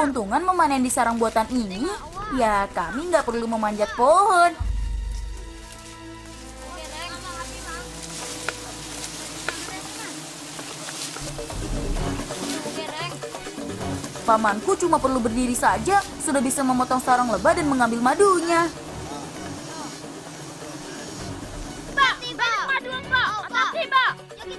keuntungan memanen di sarang buatan ini, ya kami nggak perlu memanjat pohon. Pamanku cuma perlu berdiri saja, sudah bisa memotong sarang lebah dan mengambil madunya.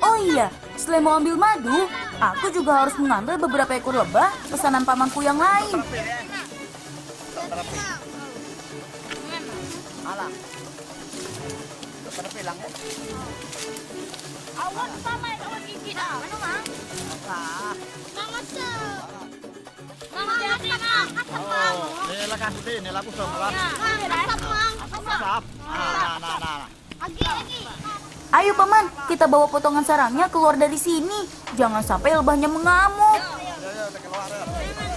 Oh iya, selain mau ambil madu, aku juga harus mengambil beberapa ekor lebah pesanan pamanku yang lain. Ayo paman, kita bawa potongan sarangnya keluar dari sini. Jangan sampai lebahnya mengamuk.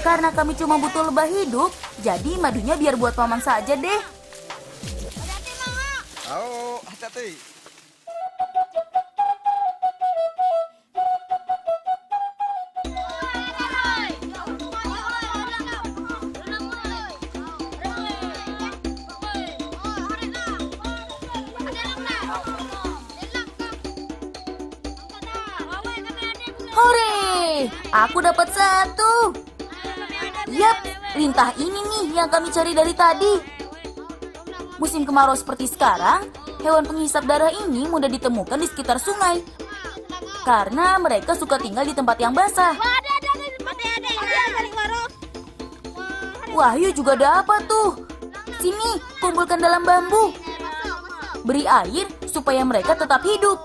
Karena kami cuma butuh lebah hidup, jadi madunya biar buat paman saja deh. Oh, hati-hati. Hore, aku dapat satu. Yap, lintah ini nih yang kami cari dari tadi. Musim kemarau seperti sekarang, hewan penghisap darah ini mudah ditemukan di sekitar sungai. Karena mereka suka tinggal di tempat yang basah. Wahyu juga dapat tuh. Sini, kumpulkan dalam bambu. Beri air supaya mereka tetap hidup.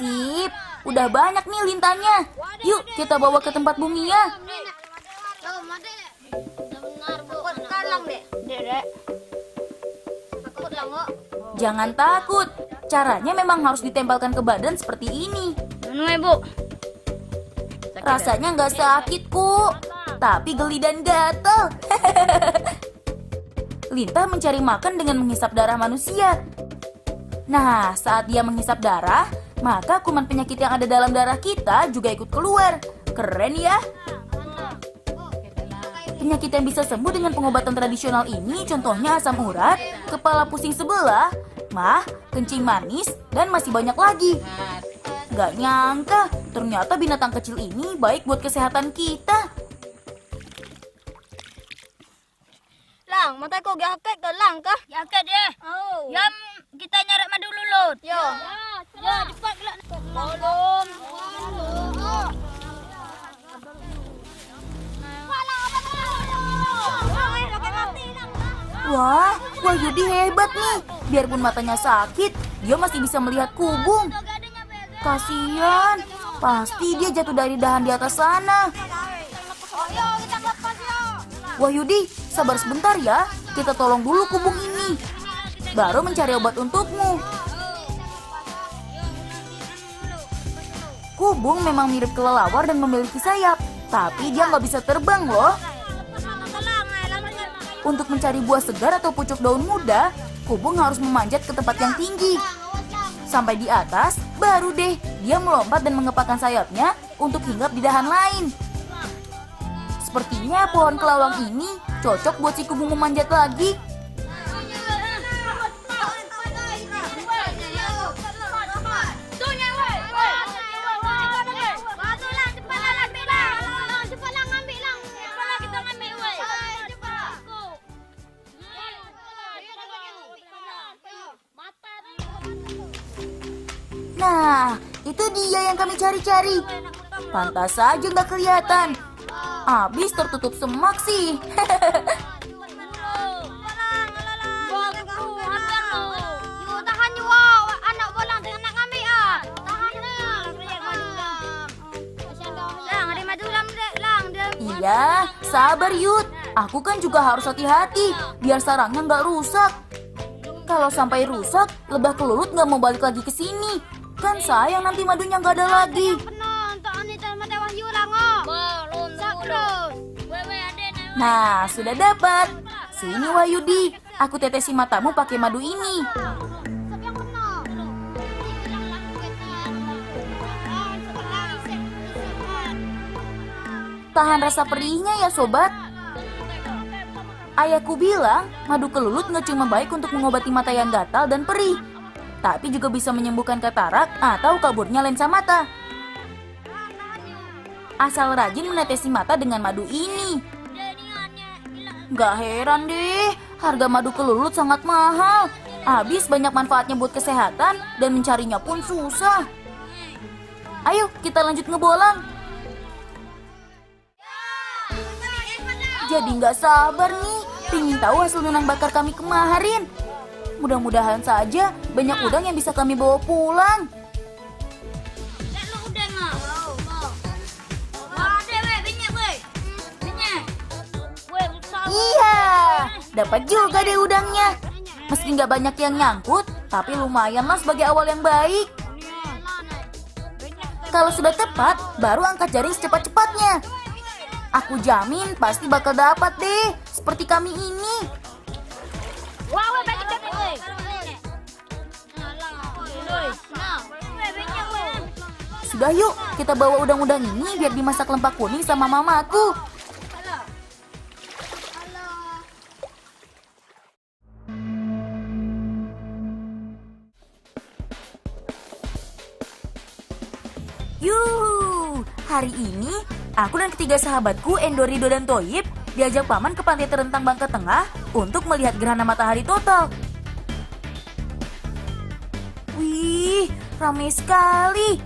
Sip, udah banyak nih lintahnya. Yuk, kita bawa ke tempat buminya. Jangan takut. Caranya memang harus ditempelkan ke badan seperti ini. Rasanya nggak sakit kok, tapi geli dan gatal. Lintah mencari makan dengan menghisap darah manusia. Nah, saat dia menghisap darah, maka kuman penyakit yang ada dalam darah kita juga ikut keluar. Keren ya? Penyakit yang bisa sembuh dengan pengobatan tradisional ini contohnya asam urat, kepala pusing sebelah, mah, kencing manis, dan masih banyak lagi. Gak nyangka, ternyata binatang kecil ini baik buat kesehatan kita. Lang, mata kau gakek ke lang kah? Yakin dia. Oh. Yam kita nyarak madu lulut. Yo. Ya, cepat gelak. Belum. Wah, Wahyudi hebat nih. Biarpun matanya sakit, dia masih bisa melihat kubung. Kasian, pasti dia jatuh dari dahan di atas sana. Wahyudi, sabar sebentar ya. Kita tolong dulu kubung ini. Baru mencari obat untukmu. Kubung memang mirip kelelawar dan memiliki sayap. Tapi dia nggak bisa terbang loh. Untuk mencari buah segar atau pucuk daun muda, kubung harus memanjat ke tempat yang tinggi. Sampai di atas, baru deh dia melompat dan mengepakkan sayapnya untuk hinggap di dahan lain. Sepertinya pohon kelawang ini cocok buat si kubung memanjat lagi. Nah, itu dia yang kami cari-cari. Pantas saja nggak kelihatan. Habis tertutup semak sih. Iya, sabar Yud. Aku kan juga harus hati-hati, biar sarangnya nggak rusak. Kalau sampai rusak, lebah kelulut nggak mau balik lagi ke sini. Kan sayang nanti madunya nggak ada lagi. Nah, sudah dapat. Sini Wahyudi, aku tetesi matamu pakai madu ini. tahan rasa perihnya ya sobat. Ayahku bilang madu kelulut nggak cuma baik untuk mengobati mata yang gatal dan perih, tapi juga bisa menyembuhkan katarak atau kaburnya lensa mata. Asal rajin menetesi mata dengan madu ini. Gak heran deh, harga madu kelulut sangat mahal. Habis banyak manfaatnya buat kesehatan dan mencarinya pun susah. Ayo kita lanjut ngebolang. Jadi nggak sabar nih, pingin tahu hasil nunang bakar kami kemarin. Mudah-mudahan saja banyak udang yang bisa kami bawa pulang. Iya, dapat juga deh udangnya. Meski nggak banyak yang nyangkut, tapi lumayan lah sebagai awal yang baik. Kalau sudah tepat, baru angkat jaring secepat-cepatnya. Aku jamin pasti bakal dapat deh, seperti kami ini. Sudah yuk, kita bawa udang-udang ini biar dimasak lempak kuning sama mamaku. Yuhu, hari ini aku dan ketiga sahabatku Endo, Rido, dan Toyib diajak paman ke pantai terentang Bangka Tengah untuk melihat gerhana matahari total. Wih, ramai sekali.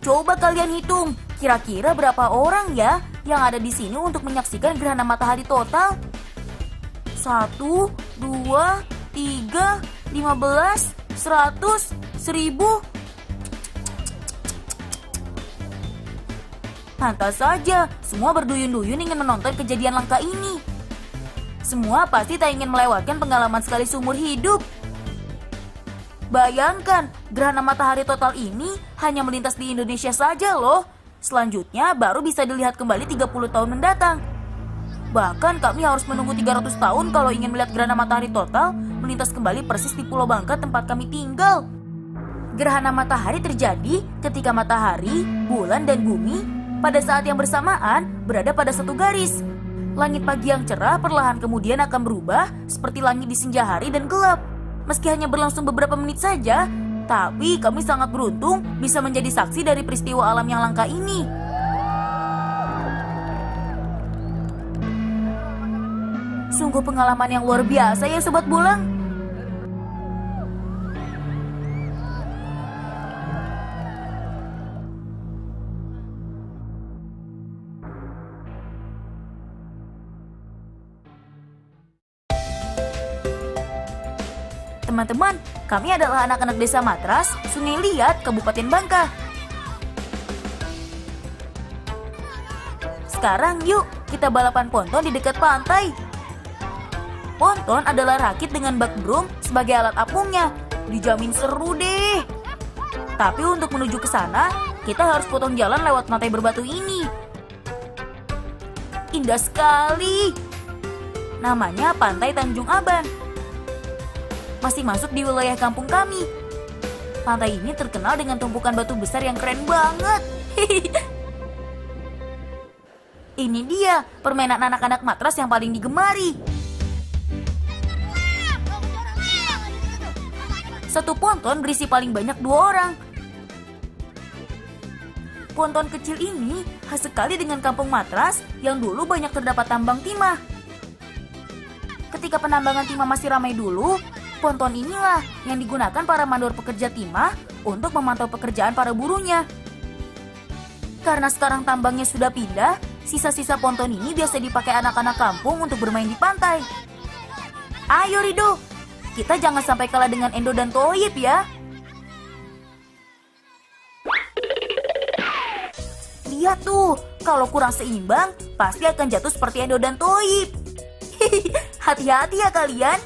Coba kalian hitung, kira-kira berapa orang ya yang ada di sini untuk menyaksikan gerhana matahari total? 1, 2, 3, 15, 100, 1000. Pantas saja, semua berduyun-duyun ingin menonton kejadian langka ini. Semua pasti tak ingin melewatkan pengalaman sekali seumur hidup. Bayangkan, gerhana matahari total ini hanya melintas di Indonesia saja loh. Selanjutnya baru bisa dilihat kembali 30 tahun mendatang. Bahkan kami harus menunggu 300 tahun kalau ingin melihat gerhana matahari total melintas kembali persis di Pulau Bangka tempat kami tinggal. Gerhana matahari terjadi ketika matahari, bulan, dan bumi pada saat yang bersamaan berada pada satu garis. Langit pagi yang cerah perlahan kemudian akan berubah seperti langit di senja hari dan gelap. Meski hanya berlangsung beberapa menit saja, tapi kami sangat beruntung bisa menjadi saksi dari peristiwa alam yang langka ini. Sungguh pengalaman yang luar biasa ya Sobat Bolang. Teman-teman, kami adalah anak-anak desa Matras, Sungai Liat, Kabupaten Bangka. Sekarang yuk, kita balapan ponton di dekat pantai. Ponton adalah rakit dengan bak brum sebagai alat apungnya. Dijamin seru deh. Tapi untuk menuju ke sana, kita harus potong jalan lewat pantai berbatu ini. Indah sekali. Namanya Pantai Tanjung Aban. Masih masuk di wilayah kampung kami. Pantai ini terkenal dengan tumpukan batu besar yang keren banget. Ini dia permainan anak-anak Matras yang paling digemari. Satu ponton berisi paling banyak 2 orang. Ponton kecil ini khas sekali dengan kampung Matras yang dulu banyak terdapat tambang timah. Ketika penambangan timah masih ramai dulu, ponton inilah yang digunakan para mandor pekerja timah untuk memantau pekerjaan para burunya. Karena sekarang tambangnya sudah pindah, sisa-sisa ponton ini biasa dipakai anak-anak kampung untuk bermain di pantai. Ayo Rido, kita jangan sampai kalah dengan Endo dan Toyib ya. Lihat tuh, kalau kurang seimbang, pasti akan jatuh seperti Endo dan Toyib. Hati-hati ya kalian.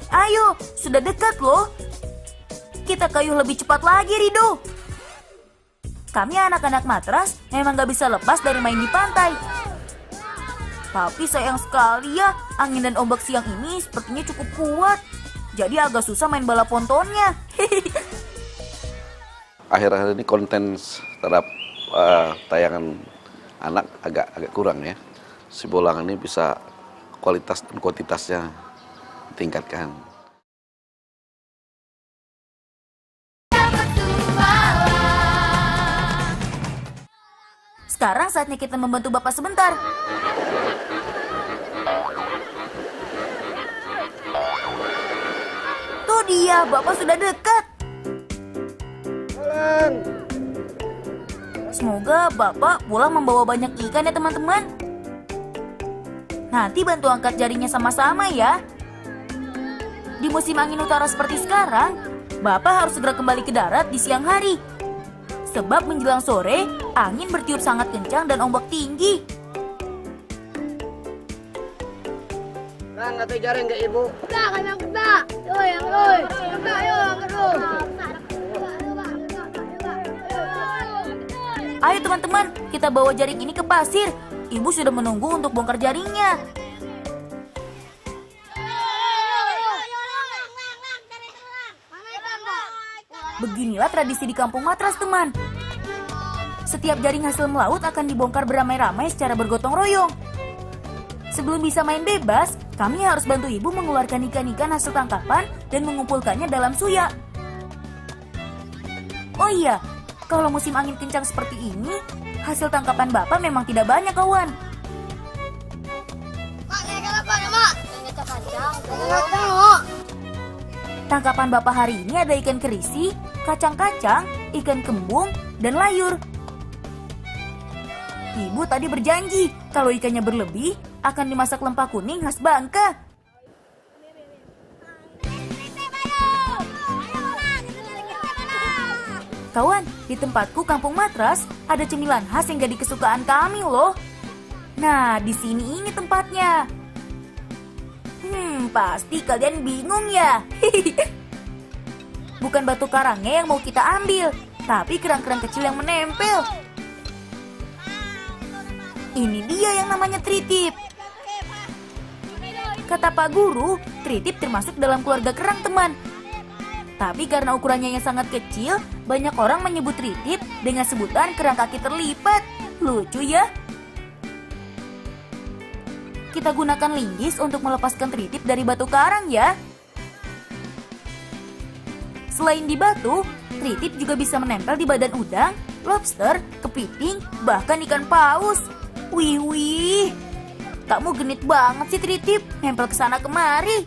Ayo, sudah dekat loh. Kita kayuh lebih cepat lagi, Rido. Kami anak-anak Matras memang gak bisa lepas dari main di pantai. Tapi sayang sekali ya, angin dan ombak siang ini sepertinya cukup kuat. Jadi agak susah main bala pontonnya. Akhir-akhir ini konten terhadap tayangan anak agak kurang ya. Si Bolang ini bisa kualitas dan kuantitasnya ditingkatkan. Sekarang saatnya kita membantu Bapak sebentar. Tuh dia, Bapak sudah dekat. Semoga Bapak pulang membawa banyak ikan ya teman-teman. Nanti bantu angkat jaringnya sama-sama ya. Di musim angin utara seperti sekarang, Bapak harus segera kembali ke darat di siang hari. Sebab menjelang sore, angin bertiup sangat kencang dan ombak tinggi. Lang, atau jaring ke ibu. Dah, kami angkat dah. Yoi, yoi. Angkat, yoi, angkat dulu. Ayo teman-teman, kita bawa jaring ini ke pasir. Ibu sudah menunggu untuk bongkar jaringnya. Beginilah tradisi di Kampung Matras, teman. Setiap jaring hasil melaut akan dibongkar beramai-ramai secara bergotong royong. Sebelum bisa main bebas, kami harus bantu ibu mengeluarkan ikan-ikan hasil tangkapan dan mengumpulkannya dalam suya. Oh iya, kalau musim angin kencang seperti ini, hasil tangkapan Bapak memang tidak banyak, kawan. Mak, ikan apa ya, Mak? Ikan kacang. Tangkapan Bapak hari ini ada ikan kerisi, kacang-kacang, ikan kembung, dan layur. Ibu tadi berjanji kalau ikannya berlebih akan dimasak lempah kuning khas Bangka. Kawan, di tempatku Kampung Matras ada cemilan khas yang jadi kesukaan kami loh. Nah, di sini ini tempatnya. Pasti kalian bingung ya. Bukan batu karangnya yang mau kita ambil, tapi kerang-kerang kecil yang menempel. Ini dia yang namanya tritip. Kata Pak Guru, tritip termasuk dalam keluarga kerang, teman. Tapi karena ukurannya yang sangat kecil, banyak orang menyebut tritip dengan sebutan kerang kaki terlipat. Lucu ya? Kita gunakan linggis untuk melepaskan tritip dari batu karang ya. Selain di batu, tritip juga bisa menempel di badan udang, lobster, kepiting, bahkan ikan paus. Wih, kamu genit banget sih tritip, nempel kesana kemari.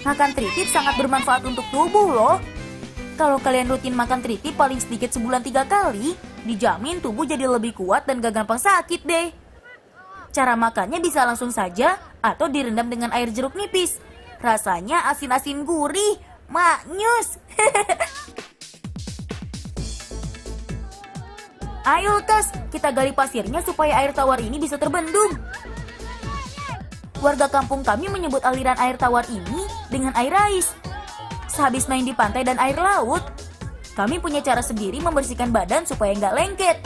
Makan tritip sangat bermanfaat untuk tubuh loh. Kalau kalian rutin makan tritip paling sedikit sebulan 3 kali, dijamin tubuh jadi lebih kuat dan gak gampang sakit deh. Cara makannya bisa langsung saja atau direndam dengan air jeruk nipis. Rasanya asin-asin gurih, maknyus. Ayo Kas, kita gali pasirnya supaya air tawar ini bisa terbendung. Warga kampung kami menyebut aliran air tawar ini dengan air rais. Sehabis main di pantai dan air laut, kami punya cara sendiri membersihkan badan supaya nggak lengket.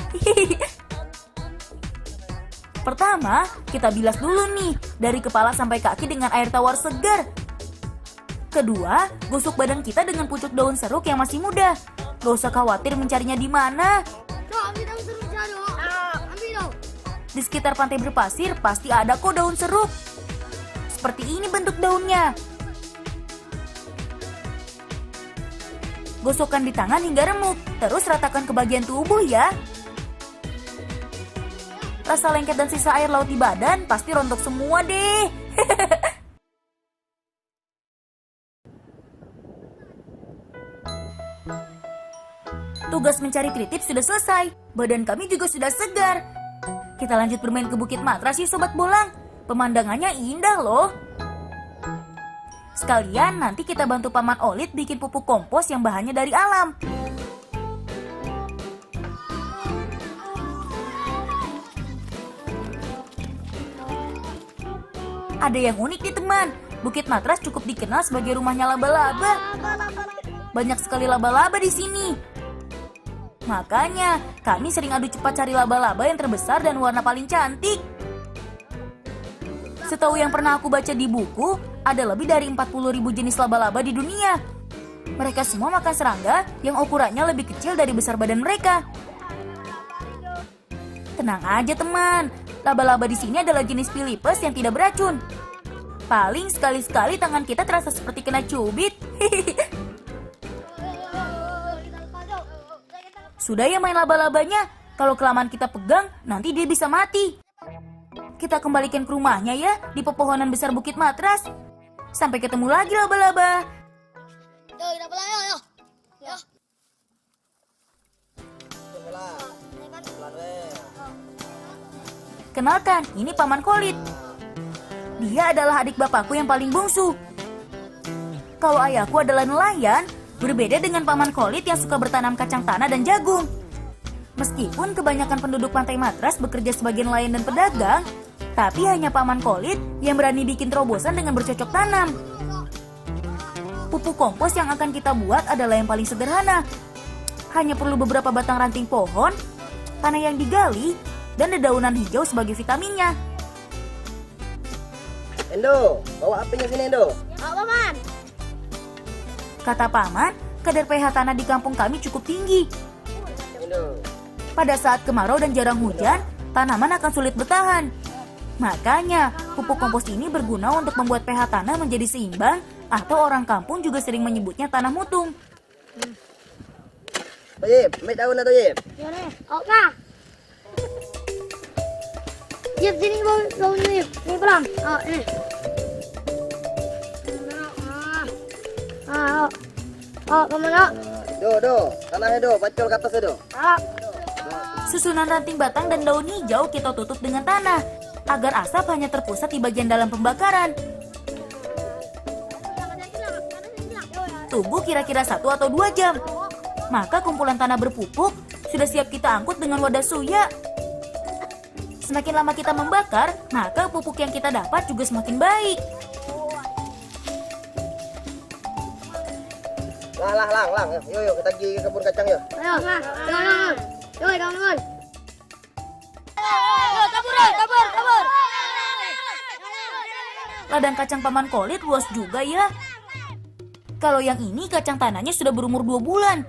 Pertama, kita bilas dulu nih, dari kepala sampai kaki dengan air tawar segar. Kedua, gosok badan kita dengan pucuk daun seruk yang masih muda. Gak usah khawatir mencarinya di mana. Di sekitar pantai berpasir pasti ada kok daun seruk. Seperti ini bentuk daunnya. Gosokkan di tangan hingga remuk, terus ratakan ke bagian tubuh ya. Rasa lengket dan sisa air laut di badan pasti rontok semua deh. Tugas mencari tritip sudah selesai. Badan kami juga sudah segar. Kita lanjut bermain ke Bukit Matras yuk Sobat Bolang. Pemandangannya indah loh. Sekalian nanti kita bantu Paman Olit bikin pupuk kompos yang bahannya dari alam. Ada yang unik nih teman. Bukit Matras cukup dikenal sebagai rumahnya laba-laba. Banyak sekali laba-laba di sini. Makanya kami sering adu cepat cari laba-laba yang terbesar dan warna paling cantik. Setahu yang pernah aku baca di buku, ada lebih dari 40.000 jenis laba-laba di dunia. Mereka semua makan serangga yang ukurannya lebih kecil dari besar badan mereka. Tenang aja teman, laba-laba di sini adalah jenis Philippus yang tidak beracun. Paling sekali-sekali tangan kita terasa seperti kena cubit. Sudah ya main laba-labanya, kalau kelamaan kita pegang, nanti dia bisa mati. Kita kembalikan ke rumahnya ya, di pepohonan besar Bukit Matras. Sampai ketemu lagi laba-laba. Yo, kita pulang yo, yo. Yo. Kenalkan, ini Paman Kolit. Dia adalah adik bapakku yang paling bungsu. Kalau ayahku adalah nelayan, berbeda dengan Paman Kolit yang suka bertanam kacang tanah dan jagung. Meskipun kebanyakan penduduk Pantai Matras bekerja sebagai nelayan dan pedagang, tapi hanya Paman Kolit yang berani bikin terobosan dengan bercocok tanam. Pupuk kompos yang akan kita buat adalah yang paling sederhana. Hanya perlu beberapa batang ranting pohon, tanah yang digali, dan dedaunan hijau sebagai vitaminnya. Endo, bawa apinya sini Endo. Oh, Paman. Kata Paman, kadar pH tanah di kampung kami cukup tinggi. Endo. Pada saat kemarau dan jarang hujan, tanaman akan sulit bertahan. Makanya, pupuk kompos ini berguna untuk membuat pH tanah menjadi seimbang, atau orang kampung juga sering menyebutnya tanah mutung. Toyib, ambil daun dah Toyib. Yo nih. Oh, Kak. Yep, sini bau ni. Ni pulang. Oh, ini. Oh, kamu nak? Do, tanahnya do, bacol ke atas do. Susunan ranting batang dan daun hijau kita tutup dengan tanah, agar asap hanya terpusat di bagian dalam pembakaran. Tunggu kira-kira 1 atau 2 jam. Maka kumpulan tanah berpupuk sudah siap kita angkut dengan wadah suya. Semakin lama kita membakar, maka pupuk yang kita dapat juga semakin baik. Lang. Yo, kita pergi ke kebun kacang yo. Ayo, yo, kawan-kawan. Yo, kabur. Ladang kacang Paman Kolit luas juga ya. Kalau yang ini kacang tanahnya sudah berumur 2 bulan.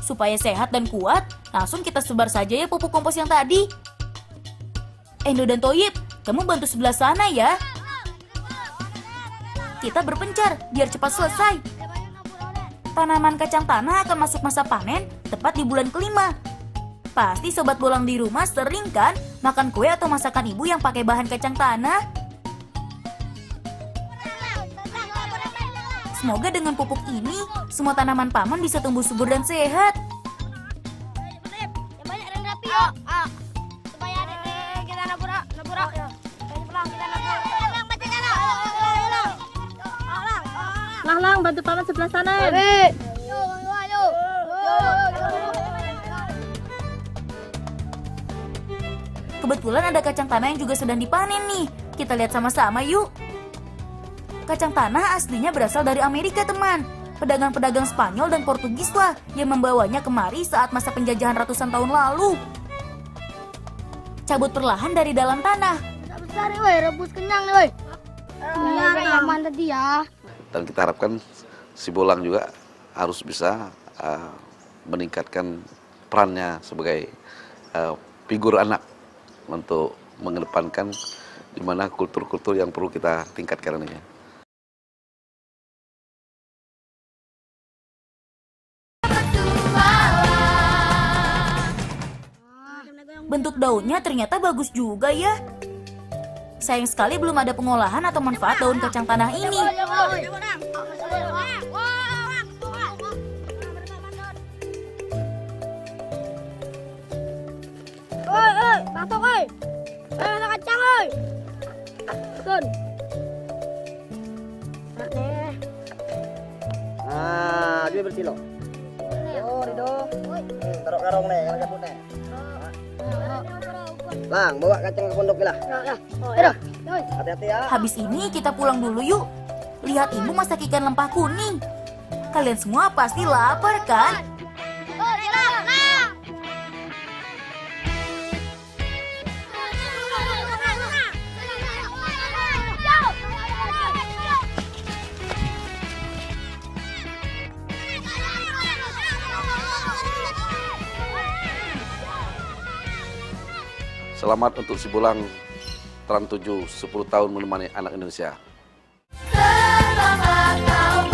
Supaya sehat dan kuat, langsung kita sebar saja ya pupuk kompos yang tadi. Endo dan Toyib, kamu bantu sebelah sana ya. Kita berpencar biar cepat selesai. Tanaman kacang tanah akan masuk masa panen tepat di bulan kelima. Pasti sobat bolang di rumah sering kan makan kue atau masakan ibu yang pakai bahan kacang tanah? Semoga dengan pupuk ini, semua tanaman Paman bisa tumbuh subur dan sehat. Yang banyak dan rapi yo. Supaya kita nabura. Yo. Pulang kita nabura. Lang, baca jalan. Lang, bantu Paman sebelah sana. Yo. Kebetulan ada kacang tanah yang juga sedang dipanen nih. Kita lihat sama-sama yuk. Kacang tanah aslinya berasal dari Amerika teman. Pedagang-pedagang Spanyol dan Portugis lah yang membawanya kemari saat masa penjajahan ratusan tahun lalu. Cabut perlahan dari dalam tanah. Besar nih, woi, rebus kenyang nih, woi. Aman tadi ya. Dan kita harapkan si bolang juga harus bisa meningkatkan perannya sebagai figur anak untuk mengedepankan di mana kultur-kultur yang perlu kita tingkatkan ini. Bentuk daunnya ternyata bagus juga ya. Sayang sekali belum ada pengolahan atau manfaat daun kacang tanah ini. Oi, batok oi. Masak kacang oi. Sun. Dia bersih lo. Rido. Taruh karung nih, yang cabut nih. Lang, bawa kacang ke pondok lah. Ya. Hati-hati ya. Habis ini kita pulang dulu yuk. Lihat ibu masak ikan lempah kuning. Kalian semua pasti lapar kan? Selamat untuk si Bolang Trans 7 10 tahun menemani anak Indonesia. Selamat tahun